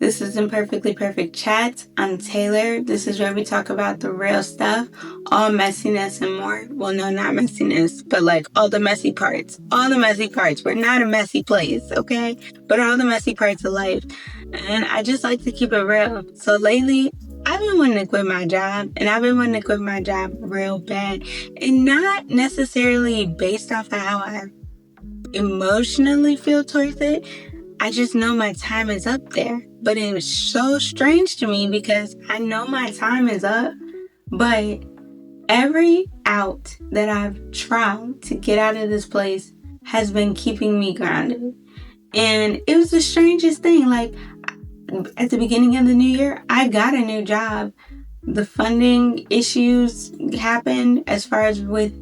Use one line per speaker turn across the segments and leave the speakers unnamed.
This is Imperfectly Perfect Chat. I'm Taylor. This is where we talk about the real stuff, all messiness and more. Well, no, not messiness, but like all the messy parts. All the messy parts. We're not a messy place, okay? But all the messy parts of life. And I just like to keep it real. So lately, I've been wanting to quit my job, and I've been wanting to quit my job real bad. And not necessarily based off of how I emotionally feel towards it. I just know my time is up there. But it was so strange to me because I know my time is up, but every out that I've tried to get out of this place has been keeping me grounded. And it was the strangest thing. Like, at the beginning of the new year, I got a new job. The funding issues happened as far as with,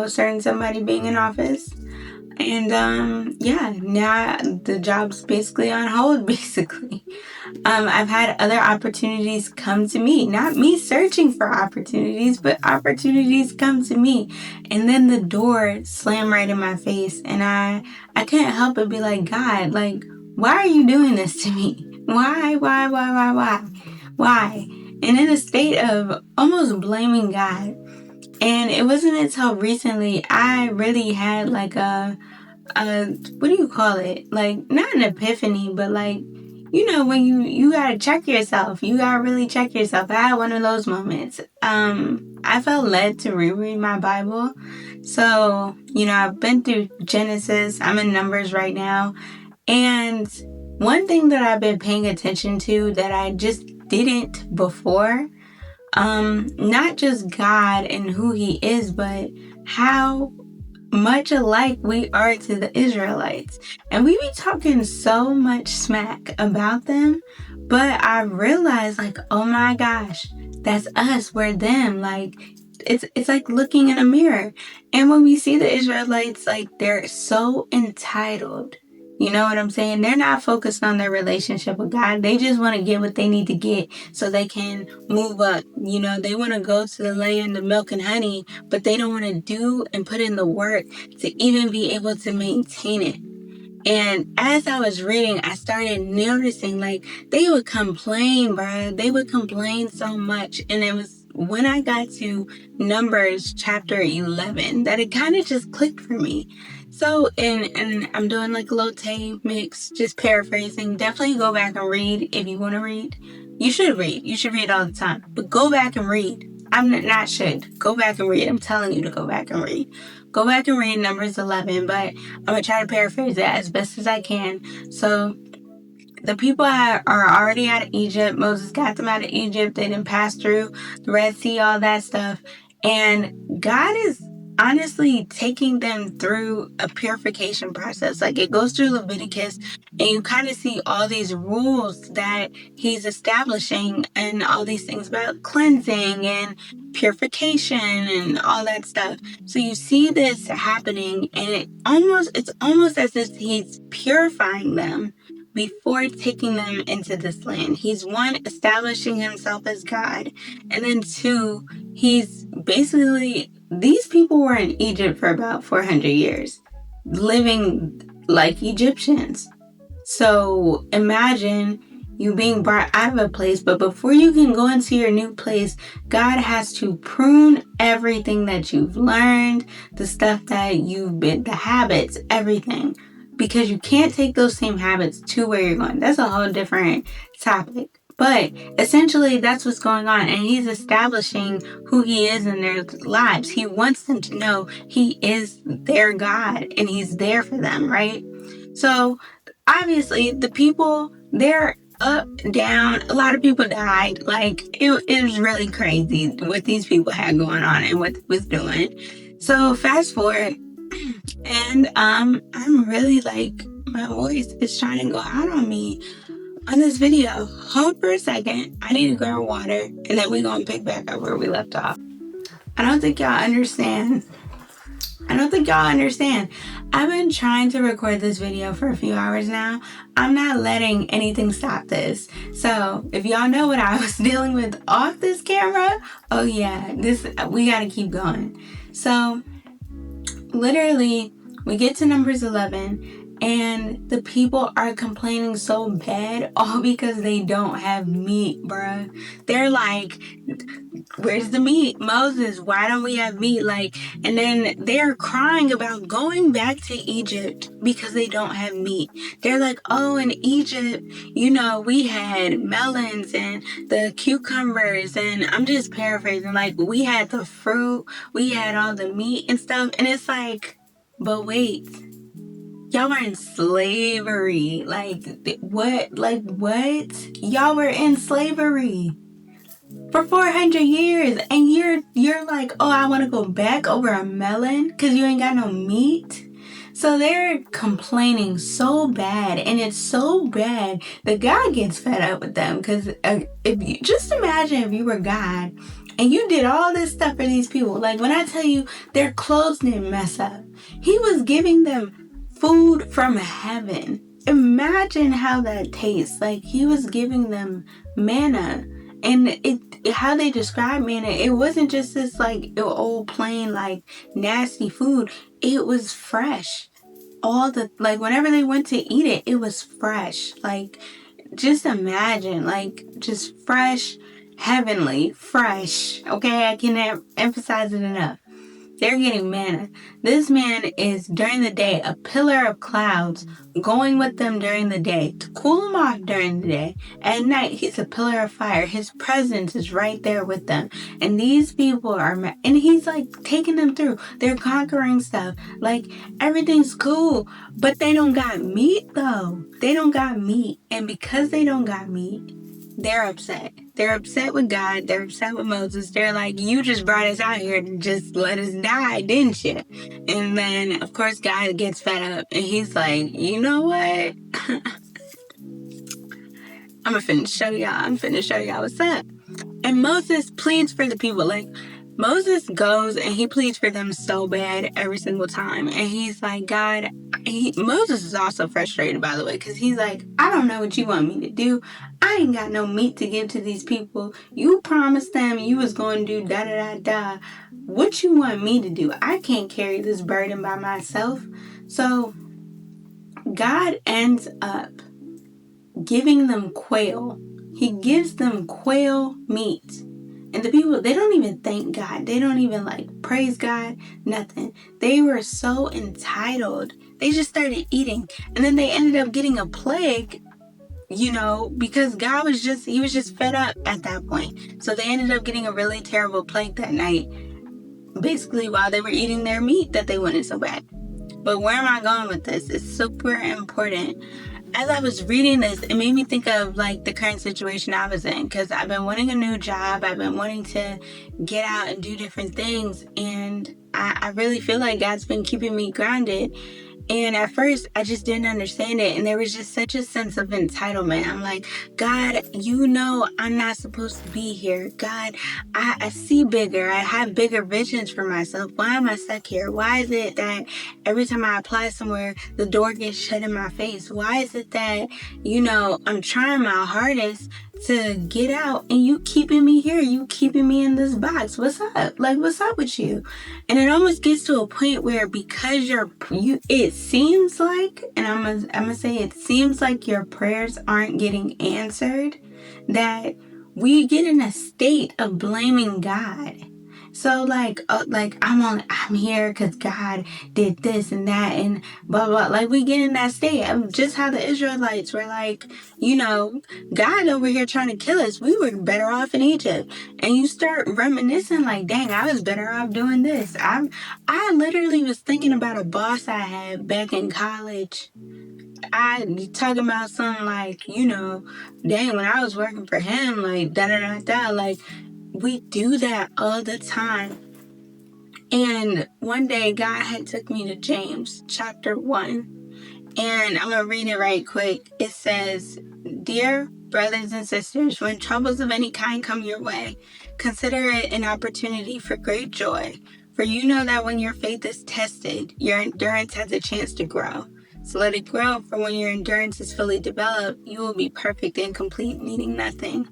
certain somebody being in office. And now the job's basically on hold, basically. I've had other opportunities come to me. Not me searching for opportunities, but opportunities come to me. And then the door slammed right in my face. And I couldn't help but be like, God, like, why are you doing this to me? Why? And in a state of almost blaming God. And it wasn't until recently I really had like what do you call it? Like, not an epiphany, but like, when you gotta check yourself. You gotta really check yourself. I had one of those moments. I felt led to reread my Bible. So, I've been through Genesis. I'm in Numbers right now. And one thing that I've been paying attention to that I just didn't before, not just God and who he is, but how much alike we are to the Israelites. And we be talking so much smack about them, but I realized, like, oh my gosh, that's us, we're them. Like, it's like looking in a mirror. And when we see the Israelites, like, they're so entitled. You know what I'm saying? They're not focused on their relationship with God. They just want to get what they need to get so they can move up. They want to go to the land of milk and honey, but they don't want to do and put in the work to even be able to maintain it. And as I was reading, I started noticing, like, they would complain, bro. They would complain so much. And it was when I got to Numbers chapter 11 that it kind of just clicked for me. So, and I'm doing like a little Tay mix, just paraphrasing. Definitely go back and read if you want to read. You should read. You should read all the time. But go back and read. I'm not should. Go back and read. I'm telling you to go back and read. Go back and read Numbers 11, but I'm going to try to paraphrase it as best as I can. So, the people are already out of Egypt. Moses got them out of Egypt. They didn't pass through the Red Sea, all that stuff. And God is honestly taking them through a purification process. Like, it goes through Leviticus, and you kind of see all these rules that he's establishing and all these things about cleansing and purification and all that stuff. So you see this happening, and it's almost as if he's purifying them before taking them into this land. He's one, establishing himself as God, and then two, he's basically, these people were in Egypt for about 400 years, living like Egyptians. So imagine you being brought out of a place, but before you can go into your new place, God has to prune everything that you've learned, the stuff that you've been, the habits, everything. Because you can't take those same habits to where you're going. That's a whole different topic. But essentially, that's what's going on. And he's establishing who he is in their lives. He wants them to know he is their God and he's there for them, right? So, obviously, the people, they're up, down. A lot of people died. Like, it was really crazy what these people had going on and what they was doing. So, fast forward. And I'm really like, my voice is trying to go out on me on this video. Hold for a second. I need to grab water, and then we're going to pick back up where we left off. I don't think y'all understand. I've been trying to record this video for a few hours now. I'm not letting anything stop this. So if y'all know what I was dealing with off this camera, oh yeah, we got to keep going. So literally, we get to Numbers 11, And the people are complaining so bad all because they don't have meat, bruh. They're like, where's the meat? Moses, why don't we have meat? Like, and then they're crying about going back to Egypt because they don't have meat. They're like, oh, in Egypt, we had melons and the cucumbers, and I'm just paraphrasing, like, we had the fruit, we had all the meat and stuff. And it's like, but wait, y'all were in slavery. Like, what? Like, what? Y'all were in slavery for 400 years, and you're like, oh, I want to go back over a melon because you ain't got no meat. So they're complaining so bad, and it's so bad that God gets fed up with them. Because if you just imagine if you were God and you did all this stuff for these people, like when I tell you their clothes didn't mess up, He was giving them food from heaven. Imagine how that tastes. Like He was giving them manna. And how they describe manna, it wasn't just this like old plain like nasty food. It was fresh. Whenever they went to eat it, it was fresh. Like, just imagine, like, just fresh, heavenly, fresh. Okay, I can't emphasize it enough. They're getting manna. This man is during the day a pillar of clouds going with them during the day to cool them off during the day. At night, he's a pillar of fire. His presence is right there with them. And these people and he's like taking them through. They're conquering stuff. Like everything's cool, but they don't got meat though. They don't got meat. And because they don't got meat, they're upset. They're upset with God. They're upset with Moses. They're like, you just brought us out here to just let us die, didn't you? And then, of course, God gets fed up. And he's like, you know what? I'm finna show y'all what's up. And Moses pleads for the people. Like, Moses goes and he pleads for them so bad every single time. And he's like, God, Moses is also frustrated, by the way, because he's like, I don't know what you want me to do. I ain't got no meat to give to these people. You promised them you was going to do da-da-da-da. What you want me to do? I can't carry this burden by myself. So God ends up giving them quail. He gives them quail meat. And the people, they don't even thank God. They don't even like praise God, nothing. They were so entitled. They just started eating. And then they ended up getting a plague, because God was just fed up at that point. So they ended up getting a really terrible plague that night, basically while they were eating their meat that they wanted so bad. But where am I going with this? It's super important. As I was reading this, it made me think of like the current situation I was in, because I've been wanting a new job. I've been wanting to get out and do different things. And I really feel like God's been keeping me grounded. And at first, I just didn't understand it. And there was just such a sense of entitlement. I'm like, God, I'm not supposed to be here. God, I see bigger. I have bigger visions for myself. Why am I stuck here? Why is it that every time I apply somewhere, the door gets shut in my face? Why is it that, I'm trying my hardest to get out and you keeping me here? You keeping me in this box? What's up? Like, what's up with you? And it almost gets to a point where because it seems like, and I'm gonna say it seems like your prayers aren't getting answered, that we get in a state of blaming God. So I'm here because God did this and that and blah blah. Like we get in that state of just how the Israelites were like, God over here trying to kill us. We were better off in Egypt. And you start reminiscing like, dang, I was better off doing this. I literally was thinking about a boss I had back in college. I talking about something like, dang, when I was working for him, like da da da da, like. We do that all the time. And one day God had took me to James chapter 1. And I'm going to read it right quick. It says, Dear brothers and sisters, when troubles of any kind come your way, consider it an opportunity for great joy. For you know that when your faith is tested, your endurance has a chance to grow. So let it grow, for when your endurance is fully developed, you will be perfect and complete, needing nothing.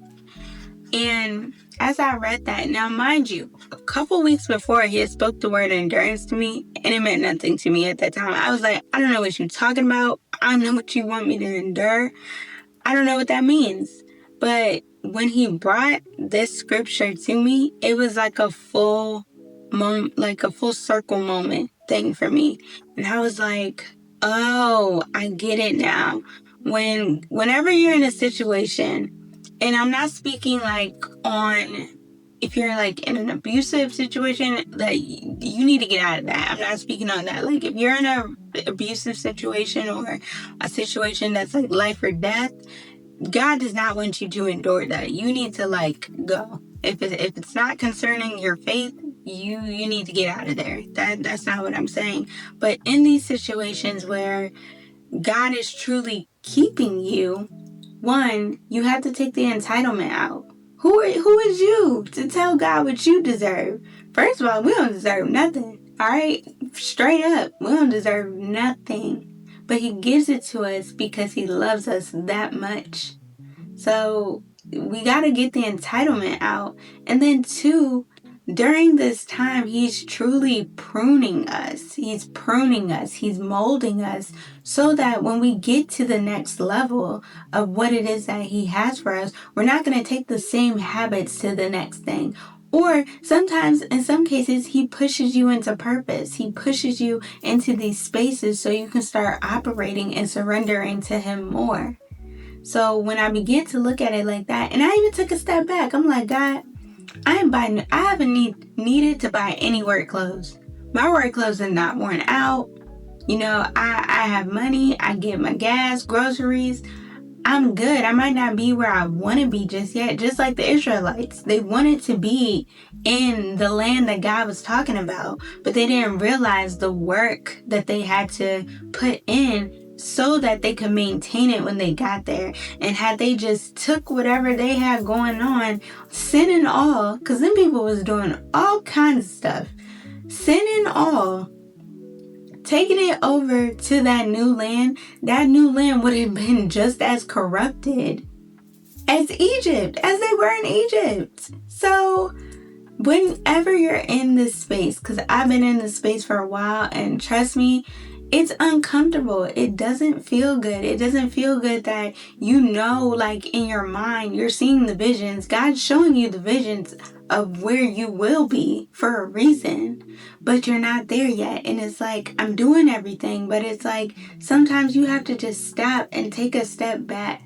And as I read that, now mind you, a couple weeks before he had spoke the word endurance to me, and it meant nothing to me at that time. I was like, I don't know what you're talking about. I don't know what you want me to endure. I don't know what that means. But when he brought this scripture to me, it was like a full moment, like a full circle moment thing for me. And I was like, oh, I get it now. Whenever you're in a situation, and I'm not speaking like on if you're like in an abusive situation that you need to get out of that. I'm not speaking on that. Like if you're in a abusive situation or a situation that's like life or death, God does not want you to endure that. You need to like go. If it's not concerning your faith, you need to get out of there. That's not what I'm saying. But in these situations where God is truly keeping you, one, you have to take the entitlement out. Who is you to tell God what you deserve? First of all, we don't deserve nothing. All right? Straight up, we don't deserve nothing. But he gives it to us because he loves us that much. So we got to get the entitlement out. And then two, during this time, he's truly pruning us. He's pruning us. He's molding us so that when we get to the next level of what it is that he has for us, we're not going to take the same habits to the next thing. Or sometimes, in some cases, he pushes you into purpose. He pushes you into these spaces so you can start operating and surrendering to him more. So when I began to look at it like that, and I even took a step back, I'm like, God, I haven't needed to buy any work clothes. My work clothes are not worn out. You know, I have money. I get my gas, groceries. I'm good. I might not be where I want to be just yet. Just like the Israelites, they wanted to be in the land that God was talking about, but they didn't realize the work that they had to put in so that they could maintain it when they got there. And had they just took whatever they had going on, sin and all, because then people was doing all kinds of stuff, sin and all, taking it over to that new land would have been just as corrupted as Egypt, as they were in Egypt. So whenever you're in this space, because I've been in this space for a while, and trust me, it's uncomfortable. It doesn't feel good. It doesn't feel good that you know, like in your mind, you're seeing the visions. God's showing you the visions of where you will be for a reason, but you're not there yet. And it's like, I'm doing everything, but it's like sometimes you have to just stop and take a step back.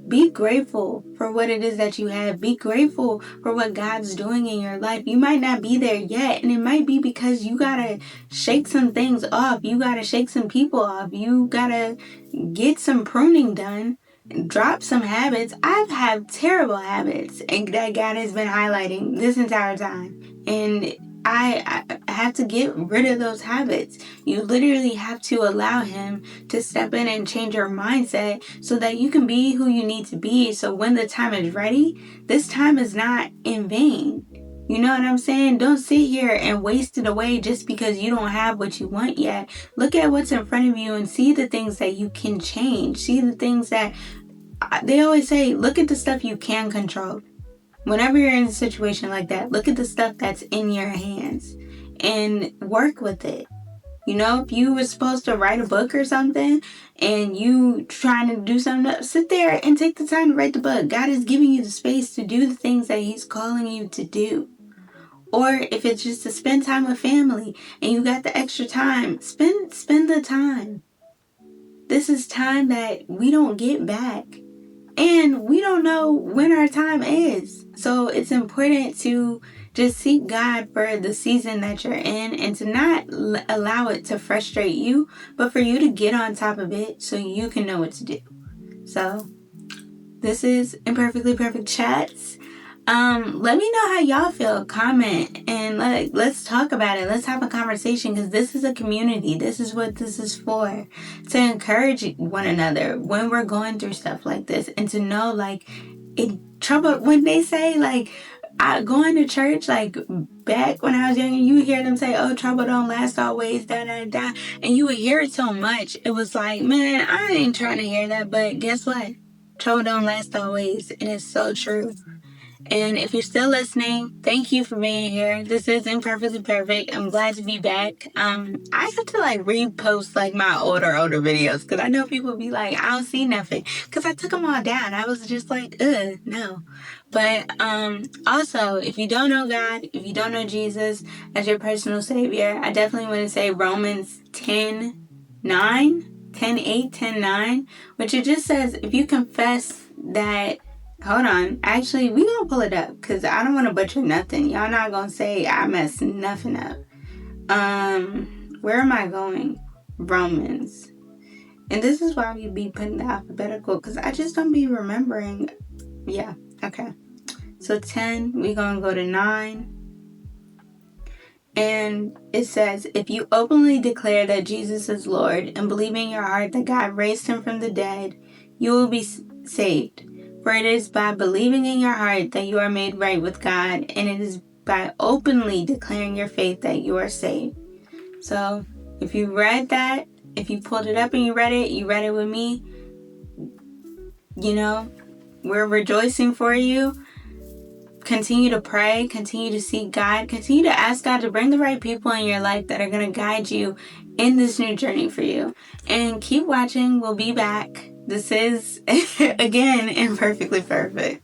Be grateful for what it is that you have. Be grateful for what God's doing in your life. You might not be there yet, and it might be because you gotta shake some things off. You gotta shake some people off. You gotta get some pruning done. Drop some habits. I've had terrible habits, and that God has been highlighting this entire time. And I have to get rid of those habits. You literally have to allow him to step in and change your mindset so that you can be who you need to be. So when the time is ready, this time is not in vain. You know what I'm saying? Don't sit here and waste it away just because you don't have what you want yet. Look at what's in front of you and see the things that you can change. See the things that they always say, look at the stuff you can control. Whenever you're in a situation like that, look at the stuff that's in your hands and work with it. You know, if you were supposed to write a book or something and you trying to do something, sit there and take the time to write the book. God is giving you the space to do the things that he's calling you to do. Or if it's just to spend time with family and you got the extra time, spend the time. This is time that we don't get back. And we don't know when our time is. So it's important to just seek God for the season that you're in and to not allow it to frustrate you, but for you to get on top of it so you can know what to do. So this is Imperfectly Perfect Chats. Let me know how y'all feel. Comment and let's talk about it. Let's have a conversation because this is a community. This is what this is for. To encourage one another when we're going through stuff like this and to know like it trouble when they say like going to church like back when I was younger, you hear them say, oh, trouble don't last always, da da da, and you would hear it so much. It was like, man, I ain't trying to hear that, but guess what? Trouble don't last always, and it's so true. And if you're still listening, thank you for being here. This is Imperfectly Perfect. I'm glad to be back. I have to like repost like my older videos because I know people be like, I don't see nothing because I took them all down. I was just like, no. But also, if you don't know God, if you don't know Jesus as your personal savior, I definitely want to say Romans 10:8, which it just says if you confess that. Hold on. Actually, we gonna pull it up because I don't want to butcher nothing. Y'all not gonna say I messed nothing up. Where am I going? Romans. And this is why we be putting the alphabetical because I just don't be remembering. Yeah. Okay. So 10. We gonna go to 9. And it says, if you openly declare that Jesus is Lord and believe in your heart that God raised him from the dead, you will be saved. For it is by believing in your heart that you are made right with God, and it is by openly declaring your faith that you are saved. So, if you read that, if you pulled it up and you read it with me, you know, we're rejoicing for you. Continue to pray, continue to seek God, continue to ask God to bring the right people in your life that are going to guide you in this new journey for you. And keep watching. We'll be back. This is, again, Imperfectly Perfect.